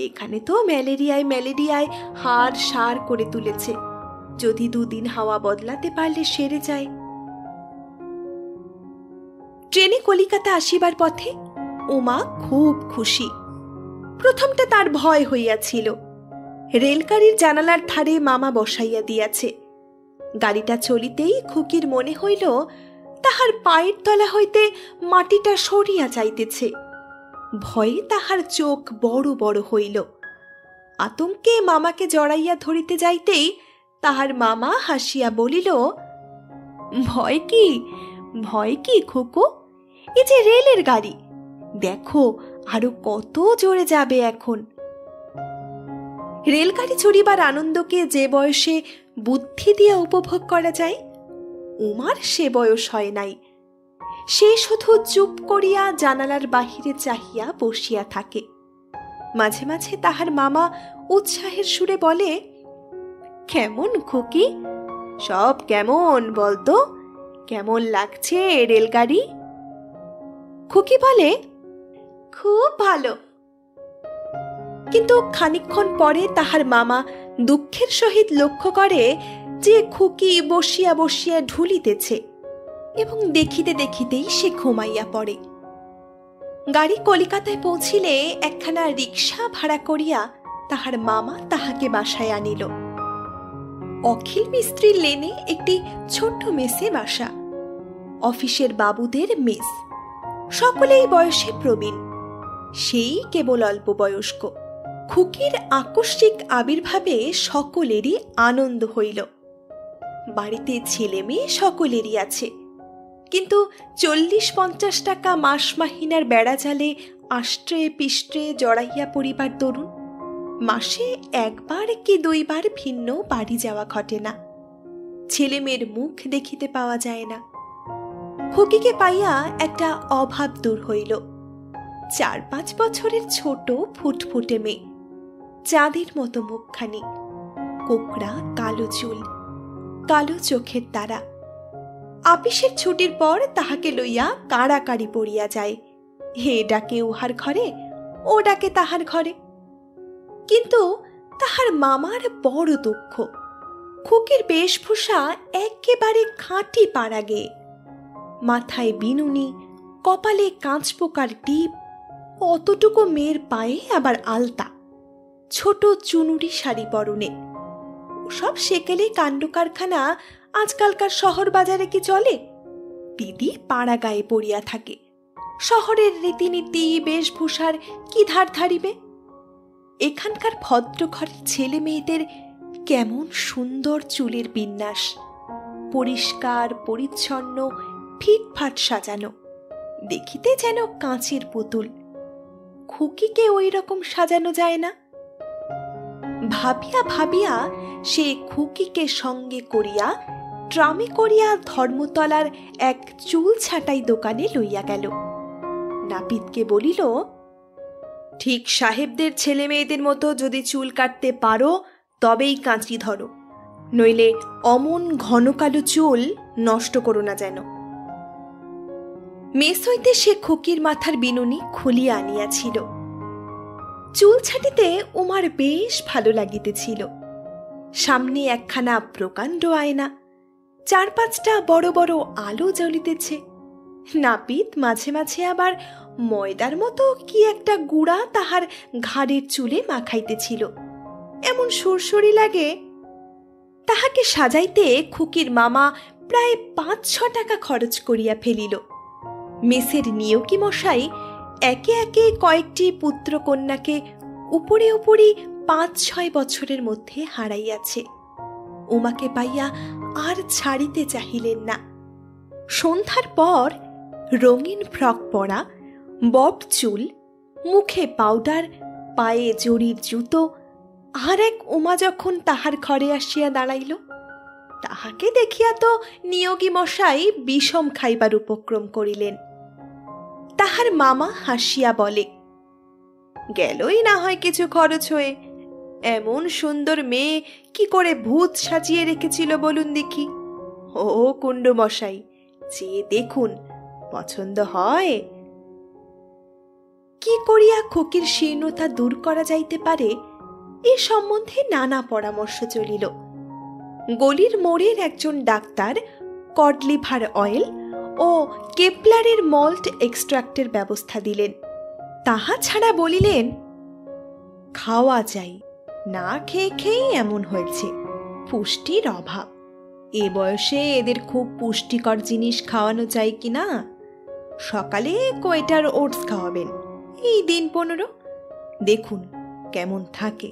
এখানে তো ম্যালেরিয়ায় হাড় সার করে তুলেছে। যদি 2 দিন হাওয়া বদলাতে পারলে সেরে যায়। ট্রেনে কলিকাতা আসিবার পথে উমা খুব খুশি। প্রথমটা তার ভয় হইয়াছিল। রেলগাড়ির জানালার ধারে মামা বসাইয়া দিয়াছে। গাড়িটা চলিতেই খুকির মনে হইল তাহার পায়ের তলা হইতে মাটিটা সরিয়া যাইতেছে। ভয়ে তাহার চোখ বড় বড় হইল। আতঙ্কে মামাকে জড়াইয়া ধরিতে যাইতেই তাহার মামা হাসিয়া বলিল, ভয় কি খুকু, এ যে রেলের গাড়ি, দেখো আরো কত জোরে যাবে এখন। রেলগাড়ি চড়িবার আনন্দকে যে বয়সে বুদ্ধি দিয়ে উপভোগ করা যায়, উমার সে বয়স হয় নাই। সে শুধু চুপ করিয়া জানালার বাহিরে চাহিয়া বসিয়া থাকে। মাঝে মাঝে তাহার মামা উৎসাহের সুরে বলে, কেমন খুকি, সব কেমন বলতো, কেমন লাগছে রেলগাড়ি? খুকি বলে, খুব ভালো। কিন্তু খানিকক্ষণ পরে তাহার মামা দুঃখের সহিত লক্ষ্য করে যে খুকি বসিয়া বসিয়া ঢুলিতেছে এবং দেখিতে দেখিতেই সে ঘুমাইয়া পড়ে। গাড়ি কলিকাতায় পৌঁছিলে একখানা রিক্সা ভাড়া করিয়া তাহার মামা তাহাকে বাসায় আনিল। অখিল মিস্ত্রি লেনে একটি ছোট্ট মেসে বাসা, অফিসের বাবুদের মেস। সকলেই বয়সে প্রবীণ, সেই কেবল অল্প বয়স্ক। খুকির আকস্মিক আবির্ভাবে সকলেরই আনন্দ হইল। বাড়িতে ছেলে মেয়ে সকলেরই আছে, কিন্তু 40-50 টাকা মাস মাহিনার বেড়া জালে আষ্ট্রে পিষ্ট্রে জড়াইয়া পড়িবার দরুন মাসে 1 বার কি 2 বার ভিন্ন বাড়ি যাওয়া ঘটে না। ছেলে মেয়ের মুখ দেখিতে পাওয়া যায় না। খুকিকে পাইয়া একটা অভাব দূর হইল। 4-5 বছরের ছোট ফুটফুটে মেয়ে, চাঁদের মতো মুখখানি, কোকড়া কালো চুল, কালো চোখের তারা। আপিসের ছুটির পর তাহাকে লইয়া কাড়াকাড়ি পড়িয়া যায়। হে ডাকে উহার ঘরে, ও ডাকে তাহার ঘরে। কিন্তু তাহার মামার বড় দুঃখ, খুকির বেশভূষা একেবারে খাঁটি পাড়া গেয়ে। মাথায় বিনুনি, কপালে কাঁচপোকার টিপ, অতটুকু মেয়ের পায়ে আবার আলতা, ছোট চুনুরি শাড়ি পরনে। সব সেকেলে কাণ্ড কারখানা আজকালকার শহর বাজারে কি চলে? দিদি পাড়া গায়ে পড়িয়া থাকে, শহরের রীতিনীতি বেশভূষার কি ধার ধারিবে? এখানকার ভদ্র ঘরের ছেলে মেয়েদের কেমন সুন্দর চুলের বিন্যাস, পরিষ্কার পরিচ্ছন্ন, ফিটফাট সাজানো, দেখিতে যেন কাঁচের পুতুল। খুকিকে ওই রকম সাজানো যায় না। ভাবিয়া ভাবিয়া সে খুকিকে সঙ্গে করিয়া ট্রামে করিয়া ধর্মতলার এক চুল ছাটাই দোকানে লইয়া গেল। নাপিতকে বলিল, ঠিক সাহেবদের ছেলে মেয়েদের মতো যদি চুল কাটতে পারো তবেই কাঁচি ধরো, নইলে অমন ঘন কালো চুল নষ্ট করো না যেন। মেস হইতে সে খুকির মাথার বিনুনি খুলিয়া আনিয়াছিল। চুল ছাটিতে উমার বেশ ভালো লাগিতেছিল। সামনে একখানা প্রকাণ্ড আয়না, 4-5টা বড় বড় আলো জ্বলিতেছে। নাপিত মাঝে মাঝে আবার ময়দার মতো কি একটা গুড়া তাহার ঘাড়ের চুলে মাখাইতেছিল, এমন সুরসুরি লাগে। তাহাকে সাজাইতে খুকির মামা প্রায় 5-6 টাকা খরচ করিয়া ফেলিল। মেসের নিয়োগী মশাই একে একে কয়েকটি পুত্র কন্যাকে উপরে উপরই 5-6 বছরের মধ্যে হারাইয়াছে। উমাকে পাইয়া আর ছাড়িতে চাহিলেন না। সন্ধ্যার পর রঙিন ফ্রক পরা, বট চুল, মুখে পাউডার, পায়ে জরির জুতো আর এক উমা যখন তাহার ঘরে আসিয়া দাঁড়াইল, তাহাকে দেখিয়া তো নিয়োগী মশাই বিষম খাইবার উপক্রম করিলেন। তাহার মামা হাসিয়া বলে, গেলই না হয় কিছু খরচ হয়ে। এমন সুন্দর মেয়ে কি করে ভূত সাজিয়ে রেখেছিল বলুন দেখি। ও কুণ্ডু মশাই, চেয়ে দেখুন, পছন্দ হয়। কি করিয়া খুকির শীর্ণতা দূর করা যাইতে পারে এ সম্বন্ধে নানা পরামর্শ চলিল। গলির মোড়ের একজন ডাক্তার কড লিভার অয়েল ও কেপলারের মল্ট এক্সট্রাক্টের ব্যবস্থা দিলেন। তাহা ছাড়া বলিলেন, খাওয়া চাই, না খেয়ে খেয়েই এমন হয়েছে, পুষ্টির অভাব। এ বয়সে এদের খুব পুষ্টিকর জিনিস খাওয়ানো চাই কিনা। সকালে কয়টার ওটস খাওয়াবেন, এই দিন 15, দেখুন কেমন থাকে।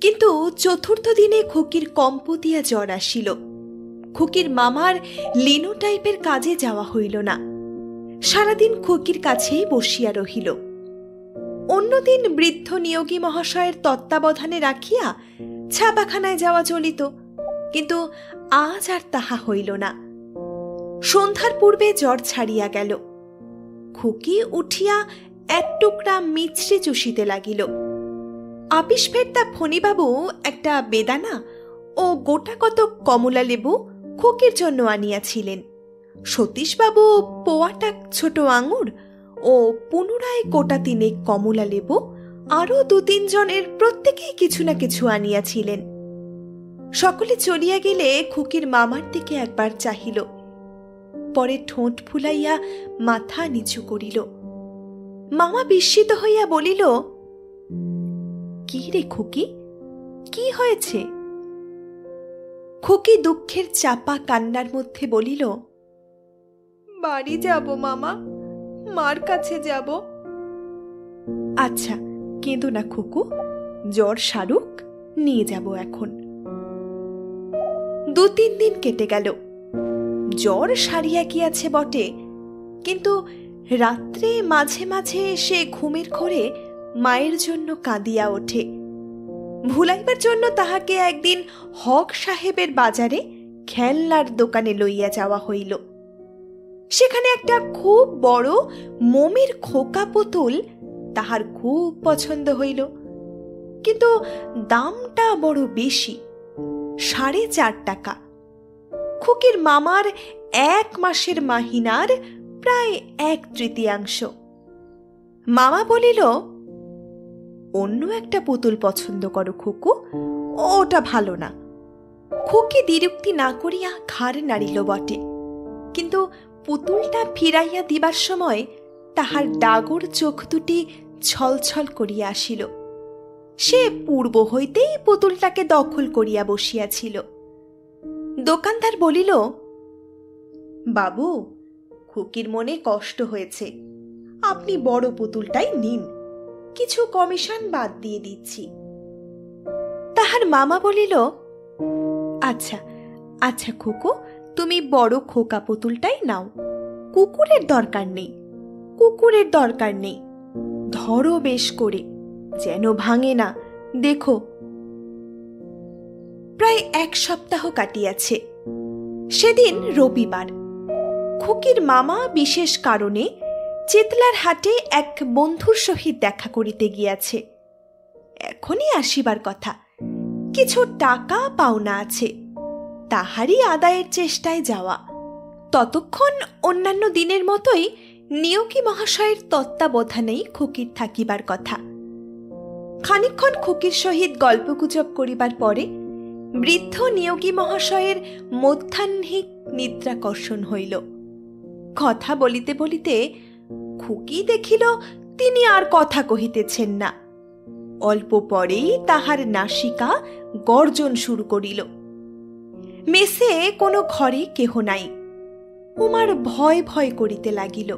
কিন্তু 4র্থ দিনে খুকির কম্পতিয়া জ্বর আসিল। খুকির মামার লিনো টাইপের কাজে যাওয়া হইল না। সারাদিন খুকির কাছেই বসিয়া রহিল। অন্যদিন বৃদ্ধ নিয়োগী মহাশয়ের তত্ত্বাবধানে রাখিয়া ছাপাখানায় যাওয়া চলিত, কিন্তু আজ আর তাহা হইল না। সন্ধ্যার পূর্বে জ্বর ছাড়িয়া গেল। খুকি উঠিয়া 1 টুকরা মিছরি চুষিতে লাগিল। আপিস ফেরতা ফণিবাবু একটা বেদানা ও গোটা কত কমলা লেবু খুকির জন্য আনিয়াছিলেন। সতীশবাবু পোয়াটা ছোট আঙুর ও পুনরায় গোটা 3 কমলা লেবু আরও 2-3 জনের প্রত্যেকেই কিছু না কিছু আনিয়াছিলেন। সকলে চলিয়া গেলে খুকির মামার দিকে একবার চাহিল, পরে ঠোঁট ফুলাইয়া মাথা নিচু করিল। মামা বিস্মিত হইয়া বলিল, কি রে খুকি, কি হয়েছে? খুকি দুঃখের চাপা কান্নার মধ্যে বলিল, বাড়ি যাব মামা, মার কাছে যাব। আচ্ছা কেঁদো না খুকু, জ্বর সারুক, নিয়ে যাব এখন। 2-3 দিন কেটে গেল। জ্বর সারিয়া গিয়াছে বটে, কিন্তু রাত্রে মাঝে মাঝে সে ঘুমের ঘোরে মায়ের জন্য কাঁদিয়া ওঠে। ভুলাইবার জন্য তাহাকে একদিন হক সাহেবের বাজারে খেলনার দোকানে লইয়া যাওয়া হইল। সেখানে একটা খুব বড় মোমের খোকা পুতুল তাহার খুব পছন্দ হইল, কিন্তু দামটা বড় বেশি, 4.5 টাকা। খুকির মামার 1 মাসের মাহিনার প্রায় 1/3। মামা বলিল, অন্য একটা পুতুল পছন্দ করো খুকু, ওটা ভালো না। খুকি দ্বিরুক্তি না করিয়া ঘাড় নাড়িল বটে, কিন্তু পুতুলটা ফিরাইয়া দিবার সময় তাহার ডাগর চোখ দুটি ছলছল করিয়া আসিল। সে পূর্ব হইতেই পুতুলটাকে দখল করিয়া বসিয়াছিল। দোকানদার বলিল, বাবু, খুকির মনে কষ্ট হয়েছে, আপনি বড় পুতুলটাই নিন, কিছু কমিশন বাদ দিয়ে দিচ্ছি। তাহার মামা বলিল, আচ্ছা আচ্ছা খুকু, তুমি বড় খোকা পুতুলটাই নাও, কুকুরের দরকার নেই, কুকুরের দরকার নেই, ধরো বেশ করে, যেন ভাঙে না, দেখো। প্রায় 1 সপ্তাহ কাটিয়াছে। সেদিন রবিবার। খুকির মামা বিশেষ কারণে চিতলার হাটে এক বন্ধুর সহিত দেখা করিতে গিয়াছে। এখনই আসিবার কথা। কিছু টাকা পাওনা আছে, তাহারই আদায়ের চেষ্টায় যাওয়া। ততক্ষণ অন্যান্য দিনের মতোই নিয়োগী মহাশয়ের তত্ত্বাবধানেই খুকির থাকিবার কথা। খানিকক্ষণ খুকির সহিত গল্পগুজব করিবার পরে বৃদ্ধ নিয়োগী মহাশয়ের মধ্যাহ্নিক নিদ্রাকর্ষণ হইল। কথা বলিতে বলিতে খুকি দেখিল তিনি আর কথা কহিতেছেন না। অল্প পরেই তাহার নাসিকা গর্জন শুরু করিল। মেসে কোনো ঘরে কেহ নাই। উমার ভয় ভয় করিতে লাগিল।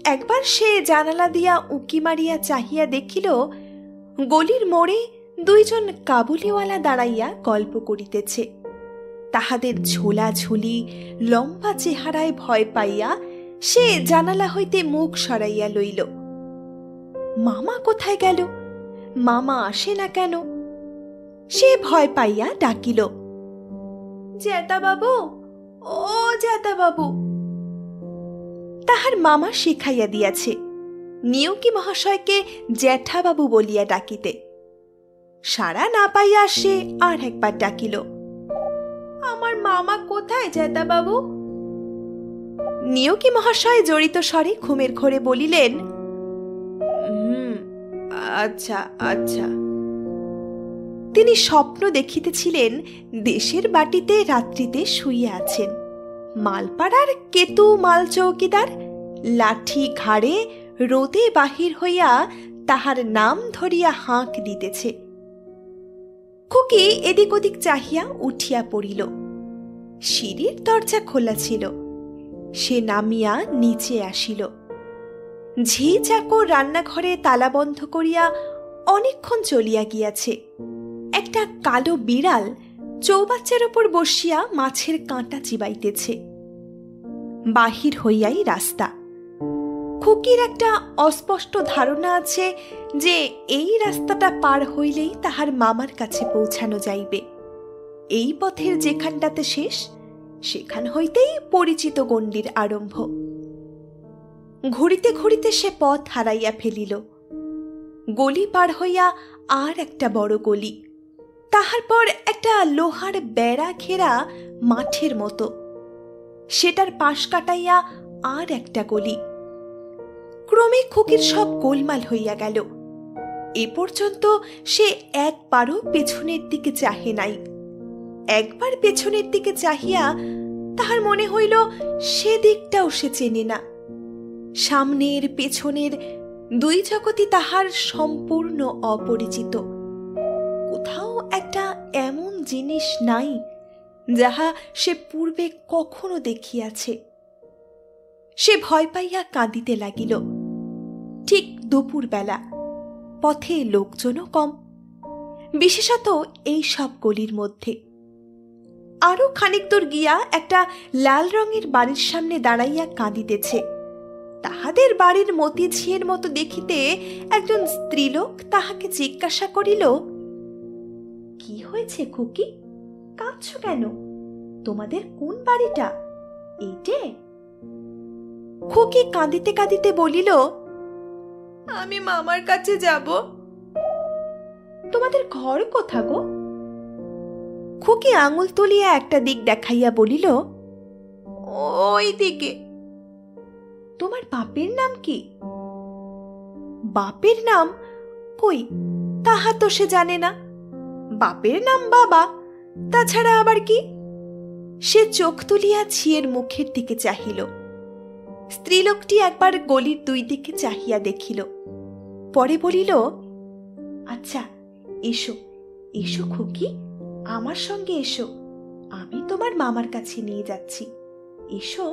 একবার সে জানালা দিয়া উঁকি মারিয়া চাহিয়া দেখিল গলির মোড়ে দুইজন কাবুলিওয়ালা দাঁড়াইয়া গল্প করিতেছে। তাহাদের ঝোলাঝুলি লম্বা চেহারায় ভয় পাইয়া সে জানালা হইতে মুখ সরাইয়া লইল। মামা কোথায় গেল? মামা আসে না কেন? সে ভয় পাইয়া ডাকিল, জ্যাঠা বাবু, ও জ্যাঠা বাবু। তাহার মামা শিখাইয়া দিয়াছে নিয়োগী মহাশয়কে জ্যাঠাবাবু বলিয়া ডাকিতে। সাড়া না পাইয়া সে আর একবার ডাকিল, আমার মামা কোথায় জ্যাঠা বাবু? নিয়োগী মহাশয় জড়িত স্বরে ঘুমের ঘোরে বলিলেন, আচ্ছা আচ্ছা। তিনি স্বপ্ন দেখিতেছিলেন দেশের বাটিতে রাত্রিতে শুইয়া আছেন। মালপাড়ার কেতু মাল চৌকিদার লাঠি ঘাড়ে রোদে বাহির হইয়া তাহার নাম ধরিয়া হাঁক দিতেছে। খুকি এদিক ওদিক চাহিয়া উঠিয়া পড়িল। সিঁড়ির দরজা খোলা ছিল। সে নামিয়া নিচে আসিল। ঝি চাকর রান্নাঘরে তালা বন্ধ করিয়া অনেকক্ষণ চলিয়া গিয়াছে। একটা কালো বিড়াল চৌবাচ্চার ওপর বসিয়া মাছের কাঁটা চিবাইতেছে। বাহির হইয়াই রাস্তা। খুকির একটা অস্পষ্ট ধারণা আছে যে এই রাস্তাটা পার হইলেই তাহার মামার কাছে পৌঁছানো যাইবে। এই পথের যেখানটাতে শেষ, সেখান হইতেই পরিচিত গণ্ডির আরম্ভ। ঘুরিতে ঘুরিতে সে পথ হারাইয়া ফেলিল। গলি পার হইয়া আর একটা বড় গলি, তাহার পর একটা লোহার বেড়া ঘেরা মাঠের মতো, সেটার পাশ কাটাইয়া আর একটা গলি। ক্রমে খুকির সব গোলমাল হইয়া গেল। এ পর্যন্ত সে একবারও পেছনের দিকে চাহে নাই। একবার পেছনের দিকে চাহিয়া তাহার মনে হইল সে দিকটাও সে চেনে না। সামনের পেছনের দুই জগৎই তাহার সম্পূর্ণ অপরিচিত। কোথাও একটা এমন জিনিস নাই যাহা সে পূর্বে কখনো দেখিয়াছে। সে ভয় পাইয়া কাঁদিতে লাগিল। ঠিক দুপুর বেলা, পথে লোকজনও কম, বিশেষত এই সব গলির মধ্যে। আরো খানিক দূর গিয়া একটা লাল রঙের বাড়ির সামনে দাঁড়াইয়া কাঁদিতেছে। তাহাদের বাড়ির মতিঝিয়ের মতো দেখিতে একজন স্ত্রীলোক তাহাকে জিজ্ঞাসা করিল, কি হয়েছে খুকি, কাঁদছ কেন? তোমাদের কোন বাড়িটা? এইটে? খুকি কাঁদিতে কাঁদিতে বলিল, আমি মামার কাছে যাব। তোমাদের ঘর কোথা গো? খুকি আঙুল তুলিয়া একটা দিক দেখাইয়া বলিল, ওই দিকে। তোমার বাপের নাম কি? বাপের নাম কই, তাহা তো সে জানে না। বাপের নাম বাবা, তাছাড়া আবার কি? সে চোখ তুলিয়া ঝিয়ের মুখের দিকে চাহিল। স্ত্রীলোকটি একবার গলির দুই দিকে চাহিয়া দেখিল, পরে বলিল, আচ্ছা এসো এসো খুকি, আমার সঙ্গে এসো, আমি তোমার মামার কাছে নিয়ে যাচ্ছি, এসো।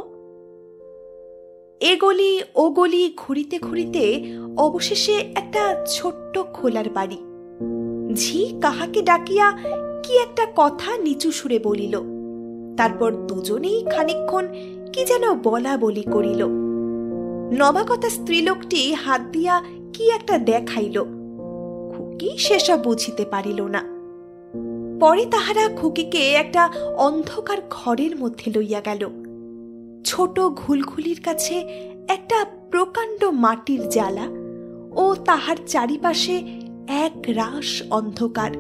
এ গলি ও গলি ঘুরিতে ঘুরিতে অবশেষে একটা ছোট্ট খোলার বাড়ি। ঝি কাহাকে ডাকিয়া কি একটা কথা নিচু সুরে বলিল। তারপর দুজনেই খানিকক্ষণ কি যেন বলা বলি করিল। নবাগতা স্ত্রীলোকটি হাত দিয়া কি একটা দেখাইল। খুকি সেসব বুঝিতে পারিল না। পরে তাহারা খুকিকে একটা অন্ধকার ঘরের মধ্যে লইয়া গেল। ছোট ঘুলঘুলির কাছে একটা প্রকাণ্ড মাটির জ্বালা ও তাহার চারিপাশে এক রাস অন্ধকার।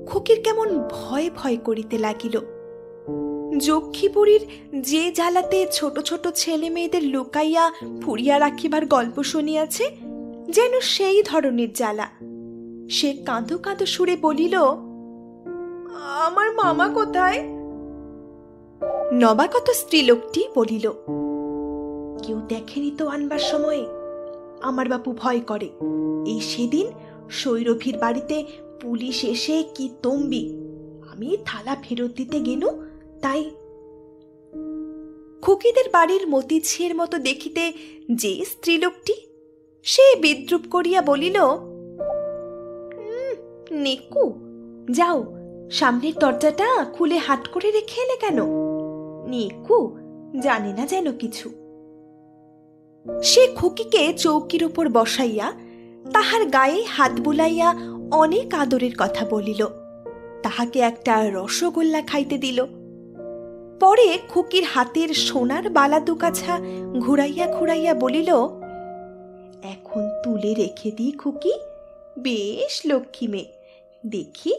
খুকির কেমন ভয় ভয় করিতে লাগিল। যক্ষীপুরীর যে জ্বালাতে ছোট ছোট ছেলে মেয়েদের লুকাইয়া পুড়িয়া রাখিবার গল্প শুনিয়াছে, যেন সেই ধরনের জ্বালা। সে কাঁদো কাঁদো সুরে বলিল, আমার মামা কোথায়? নবাগত স্ত্রীলোকটি বলিল, কেউ দেখেনি তো আনবার সময়ে। আমার বাপু ভয় করে। এই সেদিন সৈরভীর বাড়িতে পুলিশ এসে কি তম্বি, আমি থালা ফেরত দিতে গেনু, তাই। খুকিদের বাড়ির মতিঝির মতো দেখিতে যে স্ত্রীলোকটি, সে বিদ্রুপ করিয়া বলিল, নেকু, যাও, সামনের দরজাটা খুলে হাট করে রেখে এলে কেন? নেকু জানে না যেন কিছু। সে খুকিকে চৌকির উপর বসাইয়া তাহার গায়ে হাত বুলাইয়া অনেক আদরের কথা বলিল, তাহাকে একটা রসগোল্লা খাইতে দিল। পরে খুকির হাতের সোনার বালা দুকাছা ঘুরাইয়া ঘুরাইয়া বলিল, এখন তুলে রেখে দিই খুকি, বেশ লক্ষ্মী মেয়ে, দেখি।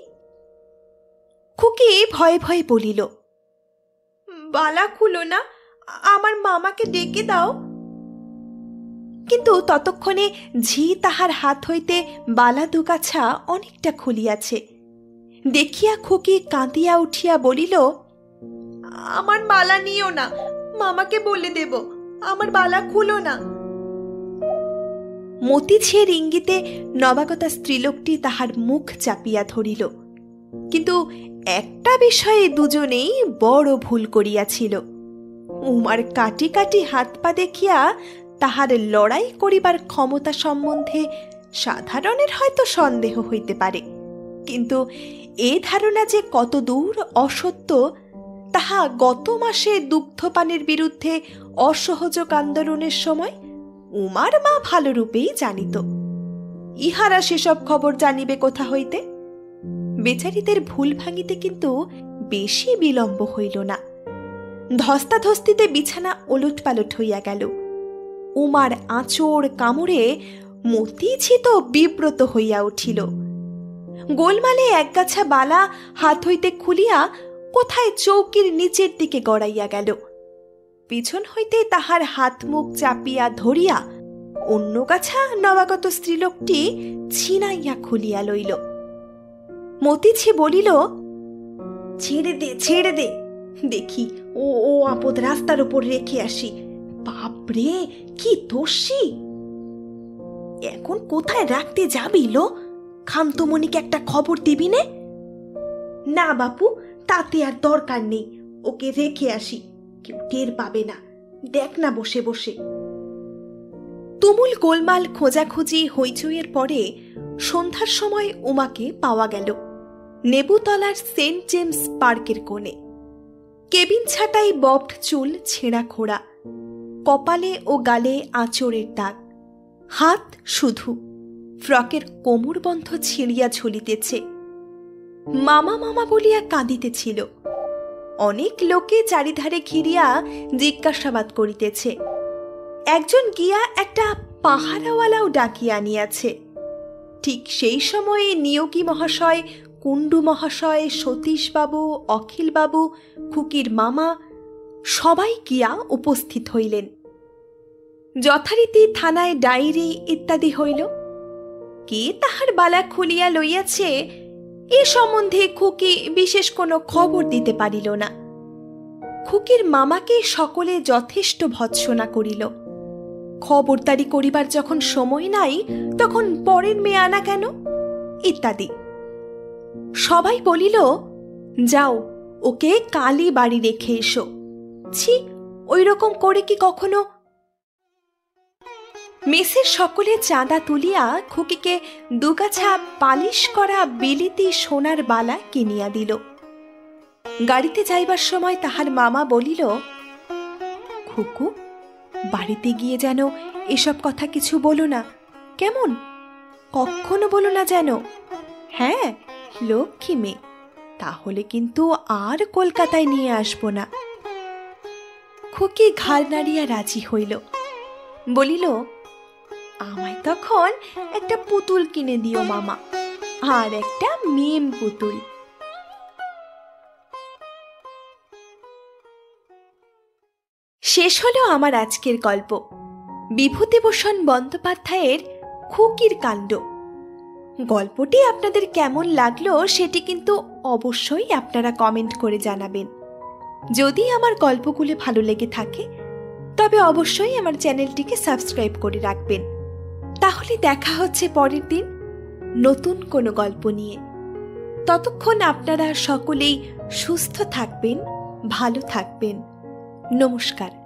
খুকি ভয়ে ভয়ে বলিল, বালা খুলো না, আমার মামাকে ডেকে দাও। কিন্তু ততক্ষণে ঝি তাহার হাত হইতে বালা দুকাছা অনেকটা খুলিয়াছে। দেখিয়া খুকি কাঁদিয়া উঠিয়া বলিল, আমার বালা নিও না, মামাকে বলে দেব, আমার বালা খুলো না। মতিঝির ইঙ্গিতে নবাগতা স্ত্রীলোকটি তাহার মুখ চাপিয়া ধরিল। কিন্তু একটা বিষয়ে দুজনেই বড় ভুল করিয়াছিল। উমার কাটি কাটি হাত পা দেখিয়া তাহার লড়াই করিবার ক্ষমতা সম্বন্ধে সাধারণের হয়তো সন্দেহ হইতে পারে, কিন্তু এ ধারণা যে কত দূর অসত্য তাহা গত মাসে দুগ্ধপানের বিরুদ্ধে অসহযোগ আন্দোলনের সময় উমার মা ভালোরূপেই জানিত। ইহারা সেসব খবর জানিবে কোথা হইতে? বেচারীদের ভুল ভাঙিতে কিন্তু বেশি বিলম্ব হইল না। ধস্তাধস্তিতে বিছানা ওলট পালট হইয়া গেল। উমার আঁচড় কামড়ে মতিঝি তো বিব্রত হইয়া উঠিল। গোলমালে একগাছা বালা হাত হইতে খুলিয়া কোথায় চৌকির নিচের দিকে গড়াইয়া গেল। পিছন হইতে তাহার হাত মুখ চাপিয়া ধরিয়া অন্য গাছা নবাগত স্ত্রীলোকটি ছিনাইয়া খুলিয়া লইল। মতিঝি বলিল, ছেড়ে দে, ছেড়ে দে, দেখি ও ও আপদ রাস্তার উপর রেখে আসি। বাপরে, কি দোষী! এখন কোথায় রাখতে যাবি লো? খান্তমণিকে একটা খবর দিবি নে? না বাপু, তাতে আর দরকার নেই, ওকে রেখে আসি, কেউ টের পাবে না, দেখ না বসে বসে। তুমুল গোলমাল খোঁজাখুঁজি হইচইয়ের পরে সন্ধ্যার সময় উমাকে পাওয়া গেল নেবুতলার সেন্ট জেমস পার্কের কোণে। কেবিন ছাটাই ববড চুল ছেঁড়া খোড়া, কপালে ও গালে আঁচড়ের দাগ, হাত শুধু, ফ্রকের কোমরবন্ধ ছিঁড়িয়া ঝুলিতেছে। মামা মামা বলিয়া কাঁদিতেছিল। অনেক লোকে চারিধারে ঘিরিয়া জিজ্ঞাসাবাদ করিতেছে। একজন গিয়া একটা পাহারাওয়ালাও ডাকিয়া আনিয়াছে। ঠিক সেই সময়ে নিয়োগী মহাশয়, কুণ্ডু মহাশয়, সতীশবাবু, অখিলবাবু, খুকির মামা সবাই গিয়া উপস্থিত হইলেন। যথারীতি থানায় ডায়েরি ইত্যাদি হইল। কে তাহার বালা খুলিয়া লইয়াছে এ সম্বন্ধে খুকি বিশেষ কোনো খবর দিতে পারিল না। খুকির মামাকে সকলে যথেষ্ট ভৎসনা করিল। খবরদারি করিবার যখন সময় নাই তখন পরের মেয়ে আনা কেন ইত্যাদি। সবাই বলিল, যাও, ওকে কালই বাড়ি রেখে এসো। ছি, ওই রকম করে কি কখনো? মেসের সকলে চাঁদা তুলিয়া খুকিকে দুগাছা পালিশ করা বিলিতি সোনার বালা কিনিয়া দিল। গাড়িতে যাইবার সময় তাহার মামা বলিল, খুকু, বাড়িতে গিয়ে যেন এসব কথা কিছু বলো না, কেমন? কখনো বলো না যেন। হ্যাঁ, লক্ষ্মী মেয়ে, তাহলে কিন্তু আর কলকাতায় নিয়ে আসবো না। খুকি ঘাড় নাড়িয়া রাজি হইল। বলিল, আমায় তখন একটা পুতুল কিনে দিও মামা, আর একটা মেম পুতুল। শেষ হলো আমার আজকের গল্প, বিভূতিভূষণ বন্দ্যোপাধ্যায়ের খুকির কাণ্ড। গল্পটি আপনাদের কেমন লাগলো সেটি কিন্তু অবশ্যই আপনারা কমেন্ট করে জানাবেন। যদি আমার গল্পগুলো ভালো লেগে থাকে তবে অবশ্যই আমার চ্যানেলটিকে সাবস্ক্রাইব করে রাখবেন। তাহলে দেখা হচ্ছে পরের দিন নতুন কোনো গল্প নিয়ে। ততক্ষণ আপনারা সকলেই সুস্থ থাকবেন, ভালো থাকবেন। নমস্কার।